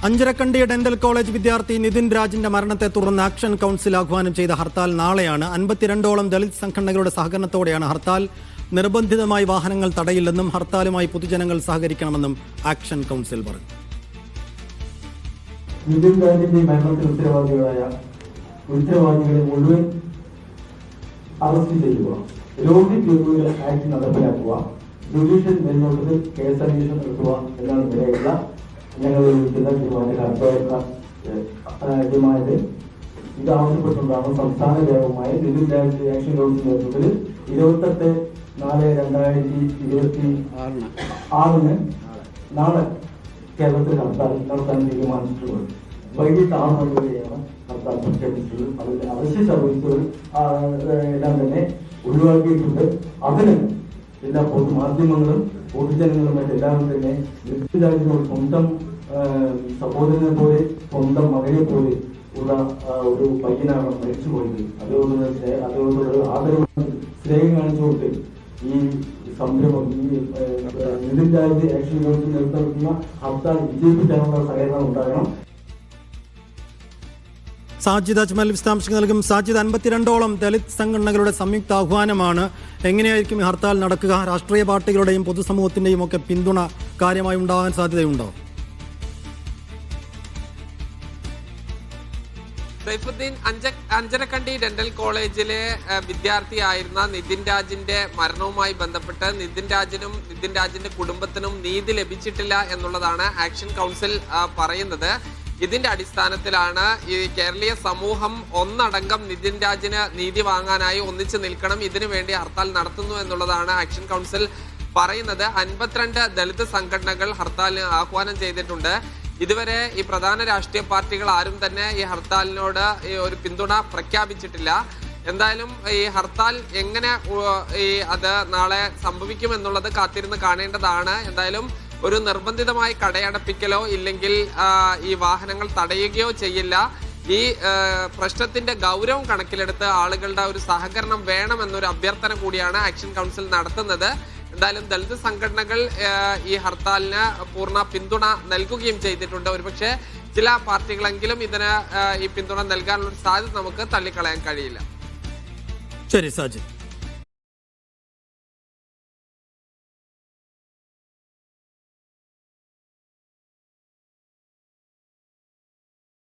Anjarakandy dental college വിദ്യാർത്ഥി നിതിൻ രാജിന്റെ മരണത്തെ തുടർന്ന് ആക്ഷൻ കൗൺസിൽ ആഹ്വാനം ചെയ്ത ഹർത്താൽ നാളെയാണ്. 52ഓളം ദളിത് സംഘടനകളുടെ സഹകരണത്തോടെയാണ് ഹർത്താൽ. നിർബന്ധിതമായി വാഹനങ്ങൾ തടയില്ലെന്നും ഹർത്താലുമായി പൊതുജനങ്ങൾ സഹകരിക്കണമെന്നും ആക്ഷൻ കൗൺസിൽ പറഞ്ഞു. നിതിൻ രാജിന്റെ മരണത്തിന് ഉത്തരവാദികളെ മുഴുവൻ അറസ്റ്റ് ചെയ്യുക, രോഗികളുടെ ആക്ട് നടപ്പിലാക്കുക, ജുഡീഷ്യൽ മേൽനോട്ടത്തിൽ കേസന്വേഷണം നടത്തുക എന്നാണ് നിലയുള്ള ഞങ്ങൾ വിളിക്കുന്ന ഡിമാൻഡ്. ഇത് ആവശ്യപ്പെട്ടുകൊണ്ടാണ് സംസ്ഥാന വ്യാപകമായ നിതിൻ രാജ് ആക്ഷൻ കൗൺസിൽ നേതൃത്വത്തിൽ 28/4/2026 നാളെ കേരളത്തിൽ ഹർത്താൽ നടത്താൻ തീരുമാനിച്ചിട്ടുള്ളത്. വൈകിട്ട് 6 മണി വരെയാണ് ഹർത്താൽ പ്രഖ്യാപിച്ചിട്ടുള്ളത്. അതിന്റെ അവശ്യ സർവീസുകൾ എല്ലാം തന്നെ ഒഴിവാക്കിയിട്ടുണ്ട്. അതിന് എല്ലാ പൊതുമാധ്യമങ്ങളും പൊതുജനങ്ങളും എല്ലാവരും തന്നെ നിതിൻ രാജിനോട് സ്വന്തം സഹോദരനെ പോലെ സ്വന്തം മകനെ പോലെ ഉള്ള ഒരു പയ്യനാണ് മരിച്ചുപോയത്. അതോടുള്ള ആദരവ് സ്നേഹം കാണിച്ചുകൊണ്ട് ഈ സംരംഭം ഈ നിതിൻ രാജ് ആക്ഷൻ കൗൺസിൽ നടത്തുന്ന ഹർത്താൽ വിജയിപ്പിക്കാനുള്ള സഹകരണം ഉണ്ടാകണം. സാജിദ് അജ്മൽ വിശദാംശങ്ങൾ നൽകും. സാജിദ്, 52ഓളം ദളിത് സംഘടനകളുടെ സംയുക്ത ആഹ്വാനമാണ്. എങ്ങനെയായിരിക്കും ഈ ഹർത്താൽ നടക്കുക? രാഷ്ട്രീയ പാർട്ടികളുടെയും പൊതുസമൂഹത്തിന്റെയും ഒക്കെ പിന്തുണ കാര്യമായി ഉണ്ടാകാൻ സാധ്യതയുണ്ടോ? സൈഫുദ്ദീൻ, അഞ്ചരക്കണ്ടി ഡെന്റൽ കോളേജിലെ വിദ്യാർത്ഥിയായിരുന്ന നിതിൻ രാജിന്റെ മരണവുമായി ബന്ധപ്പെട്ട് നിതിൻ രാജിന്റെ കുടുംബത്തിനും നീതി ലഭിച്ചിട്ടില്ല എന്നുള്ളതാണ് ആക്ഷൻ കൗൺസിൽ പറയുന്നത്. ഇതിന്റെ അടിസ്ഥാനത്തിലാണ് ഈ കേരളീയ സമൂഹം ഒന്നടങ്കം നിതിൻ രാജിന് നീതി വാങ്ങാനായി ഒന്നിച്ചു നിൽക്കണം, ഇതിനു വേണ്ടി ഹർത്താൽ നടത്തുന്നു എന്നുള്ളതാണ് ആക്ഷൻ കൗൺസിൽ പറയുന്നത്. 52 ദളിത് സംഘടനകൾ ഹർത്താലിന് ആഹ്വാനം ചെയ്തിട്ടുണ്ട്. ഇതുവരെ ഈ പ്രധാന രാഷ്ട്രീയ പാർട്ടികൾ ആരും തന്നെ ഈ ഹർത്താലിനോട് ഒരു പിന്തുണ പ്രഖ്യാപിച്ചിട്ടില്ല. എന്തായാലും ഈ ഹർത്താൽ എങ്ങനെ അത് നാളെ സംഭവിക്കുമെന്നുള്ളത് കാത്തിരുന്ന് കാണേണ്ടതാണ്. എന്തായാലും ഒരു നിർബന്ധിതമായി കടയടപ്പിക്കലോ ഇല്ലെങ്കിൽ ഈ വാഹനങ്ങൾ തടയുകയോ ചെയ്യില്ല. ഈ പ്രശ്നത്തിന്റെ ഗൗരവം കണക്കിലെടുത്ത് ആളുകളുടെ ഒരു സഹകരണം വേണമെന്നൊരു അഭ്യർത്ഥന കൂടിയാണ് ആക്ഷൻ കൗൺസിൽ നടത്തുന്നത്. എന്തായാലും ദളിത് സംഘടനകൾ ഈ ഹർത്താലിന് പൂർണ്ണ പിന്തുണ നൽകുകയും ചെയ്തിട്ടുണ്ട്. ഒരുപക്ഷെ ചില പാർട്ടികളെങ്കിലും ഇതിന് ഈ പിന്തുണ നൽകാനുള്ള സാധ്യത നമുക്ക് തള്ളിക്കളയാൻ കഴിയില്ല. ശരി സാജിദ്.